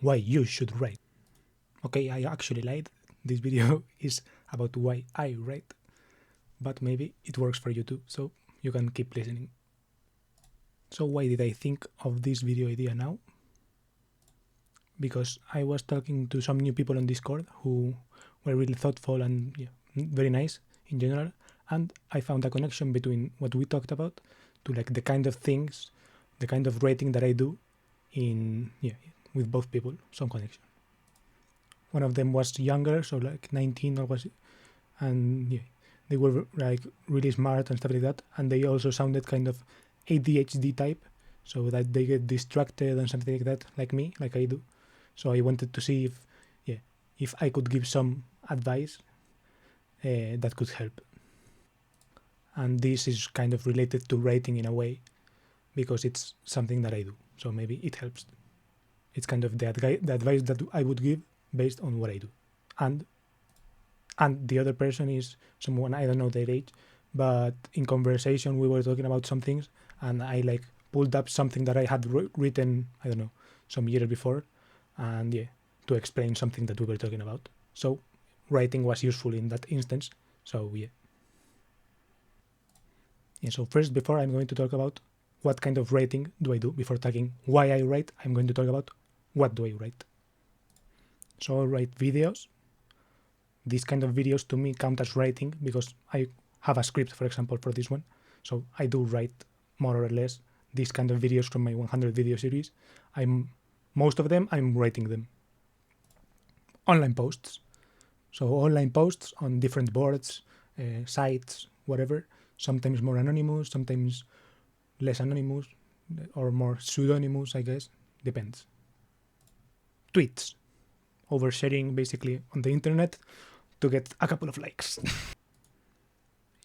why you should write. Okay, I actually lied. This video is about why I write, but maybe it works for you too, so you can keep listening. So why did I think of this video idea now? Because I was talking to some new people on Discord who were really thoughtful and very nice in general, and I found a connection between what we talked about to like the kind of things, the kind of rating that I do in with both people, some connection. One of them was younger, so like 19 or was, and they were like really smart and stuff like that, and they also sounded kind of ADHD type, so that they get distracted and something like that, like me, like I do. So I wanted to see if I could give some advice that could help. And this is kind of related to writing in a way, because it's something that I do. So maybe it helps. It's kind of the advice that I would give based on what I do. And the other person is someone, I don't know their age, but in conversation we were talking about some things, and I like pulled up something that I had written, I don't know, some years before, and to explain something that we were talking about. So writing was useful in that instance. So so first, before I'm going to talk about what kind of writing do I do, before talking why I write, I'm going to talk about what do I write. So I write videos. These kind of videos to me count as writing because I have a script, for example, for this one. So I do write more or less these kind of videos from my 100 video series. Most of them, I'm writing them. Online posts. So online posts on different boards, sites, whatever. Sometimes more anonymous, sometimes less anonymous, or more pseudonymous, I guess. Depends. Tweets. Oversharing basically on the internet to get a couple of likes.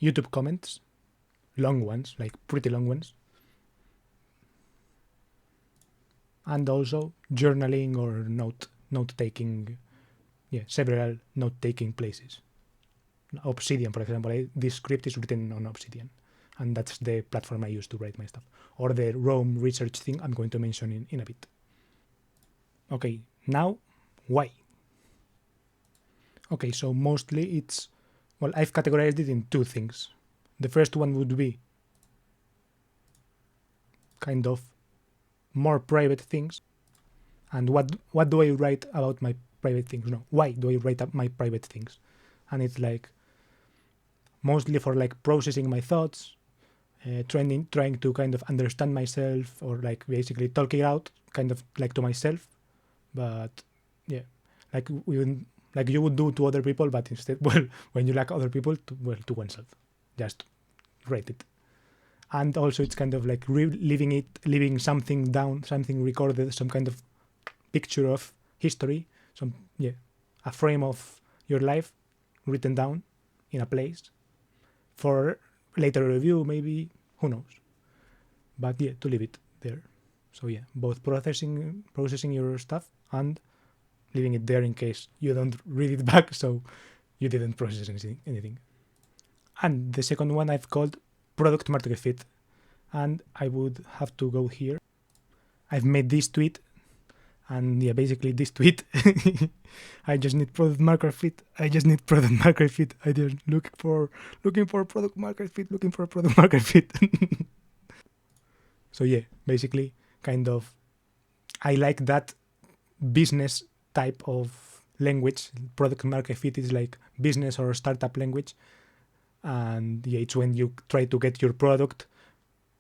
YouTube comments. Long ones, like pretty long ones. And also journaling or note-taking, several note-taking places. Obsidian, for example, this script is written on Obsidian, and that's the platform I use to write my stuff. Or the Rome research thing I'm going to mention in a bit. Okay, now, why? Okay, so mostly it's, well, I've categorized it in two things. The first one would be kind of more private things. And what do I write about my private things? No, why do I write up my private things? And it's like mostly for like processing my thoughts, trying to kind of understand myself, or like basically talk it out kind of like to myself, but like you would do to other people, but instead, well, when you like other people, to oneself, just write it. And also it's kind of like leaving something down, something recorded, some kind of picture of history, a frame of your life written down in a place for later review, maybe, who knows, but to leave it there. So both processing your stuff and leaving it there in case you don't read it back, so you didn't process anything. And the second one I've called product market fit, and I would have to go here. I've made this tweet, and basically this tweet, I just need product market fit. I just looking for product market fit, looking for product market fit. So basically kind of, I like that business type of language. Product market fit is like business or startup language, and it's when you try to get your product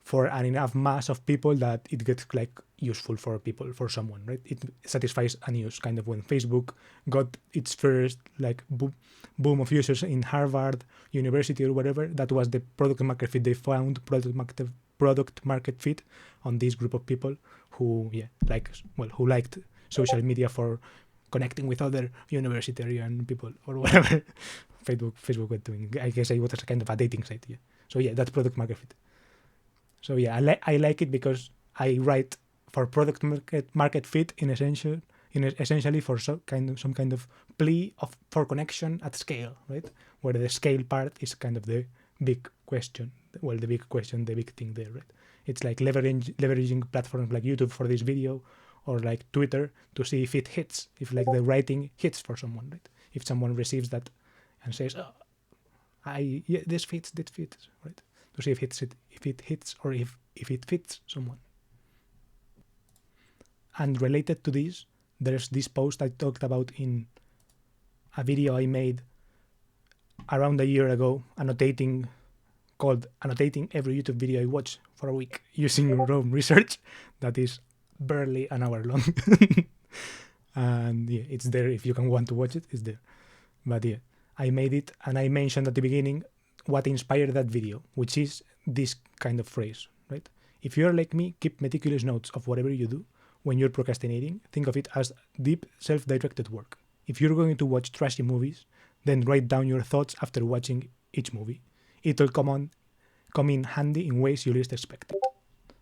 for an enough mass of people that it gets like useful for people, for someone, right? It satisfies a use, kind of when Facebook got its first like boom of users in Harvard University or whatever. That was the product market fit. They found product market fit on this group of people who who liked social media for connecting with other universitarian people or whatever. Facebook was doing. I guess it was a kind of a dating site. So that's product market fit. So I like it because I write for product market fit essentially for some kind of plea for connection at scale, right? Where the scale part is kind of the big question. Well, the big thing there, right? It's like leveraging platforms like YouTube for this video, or like Twitter to see if it hits, if like the writing hits for someone, right? If someone receives that and says, oh, this fits, right? To see if it hits or if it fits someone. And related to this, there's this post I talked about in a video I made around a year ago, called annotating every YouTube video I watch for a week using Rome Research. That is barely an hour long. And yeah, it's there if you can want to watch it, it's there. But yeah, I made it and I mentioned at the beginning what inspired that video, which is this kind of phrase, right? If you're like me, keep meticulous notes of whatever you do. When you're procrastinating, think of it as deep, self-directed work. If you're going to watch trashy movies, then write down your thoughts after watching each movie. It'll come in handy in ways you least expect it,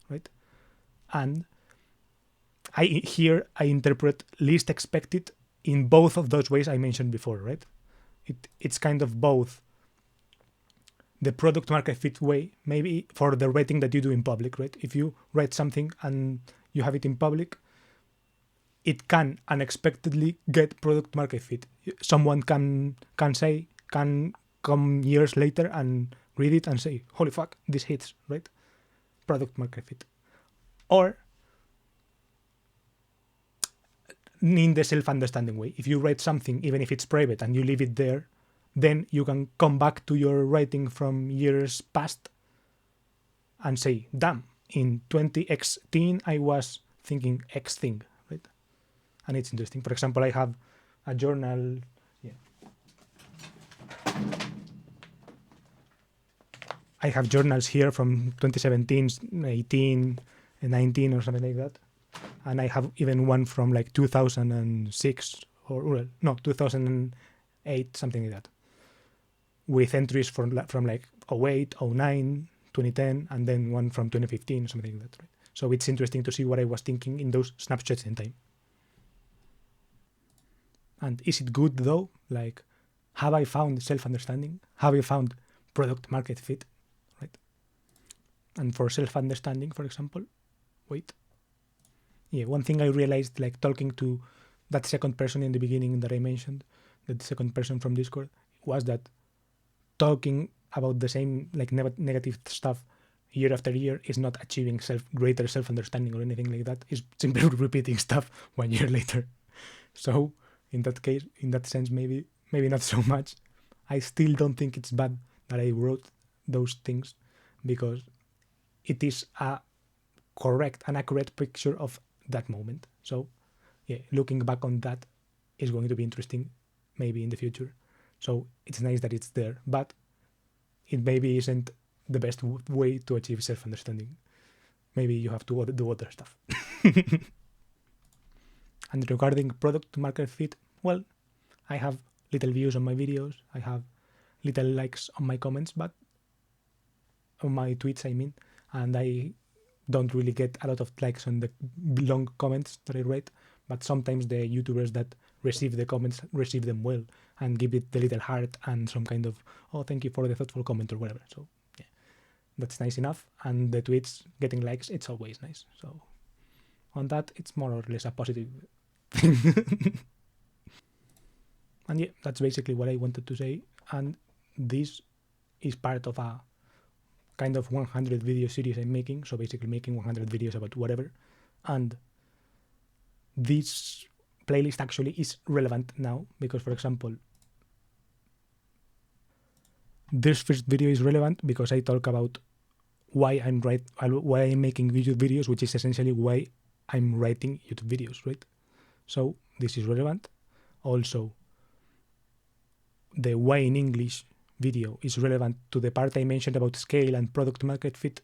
right? And I interpret least expected in both of those ways I mentioned before, right? It's kind of both the product market fit way, maybe for the writing that you do in public, right? If you write something and you have it in public, it can unexpectedly get product market fit. Someone can come years later and read it and say, holy fuck, this hits, right? Product market fit. Or in the self-understanding way, if you write something, even if it's private, and you leave it there, then you can come back to your writing from years past and say, damn, in 2016 I was thinking X thing, right? And it's interesting. For example, I have a journal. Yeah. I have journals here from 2017, 18, 19 or something like that. And I have even one from like 2006 or, well, no, 2008, something like that, with entries from like 08, 09, 2010, and then one from 2015, something like that, right? So it's interesting to see what I was thinking in those snapshots in time. And is it good though? Like, have I found self-understanding? Have I found product market fit, right? And for self-understanding, for example, one thing I realized, like talking to that second person in the beginning that I mentioned, the second person from Discord, was that talking about the same like negative stuff year after year is not achieving greater self-understanding or anything like that. It's simply repeating stuff 1 year later. So in that case, in that sense, maybe not so much. I still don't think it's bad that I wrote those things, because it is a correct and accurate picture of that moment. So yeah, looking back on that is going to be interesting maybe in the future. So it's nice that it's there, but it maybe isn't the best way to achieve self-understanding. Maybe you have to do other stuff. And regarding product market fit, well, I have little views on my videos, I have little likes on my comments, but on my tweets, I mean, and I don't really get a lot of likes on the long comments that I write, but sometimes the YouTubers that receive the comments receive them well and give it the little heart and some kind of, oh, thank you for the thoughtful comment or whatever. So yeah, that's nice enough. And the tweets getting likes, it's always nice. So on that, it's more or less a positive thing. And yeah, that's basically what I wanted to say. And this is part of a kind of 100 video series I'm making. So basically making 100 videos about whatever. And this playlist actually is relevant now because, for example, this first video is relevant because I talk about why I'm making YouTube videos, which is essentially why I'm writing YouTube videos, right? So this is relevant. Also, the why in English video is relevant to the part I mentioned about scale and product market fit.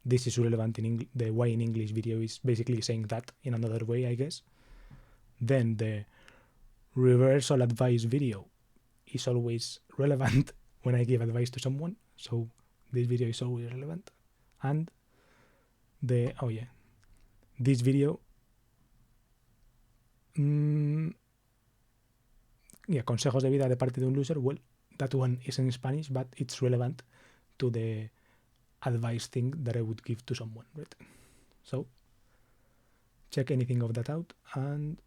This is relevant in English. The why in English video is basically saying that in another way, I guess. Then the reversal advice video is always relevant when I give advice to someone. So this video is always relevant. And this video, consejos de vida de parte de un loser. Well, that one is in Spanish, but it's relevant to the advice thing that I would give to someone, right? So check anything of that out, and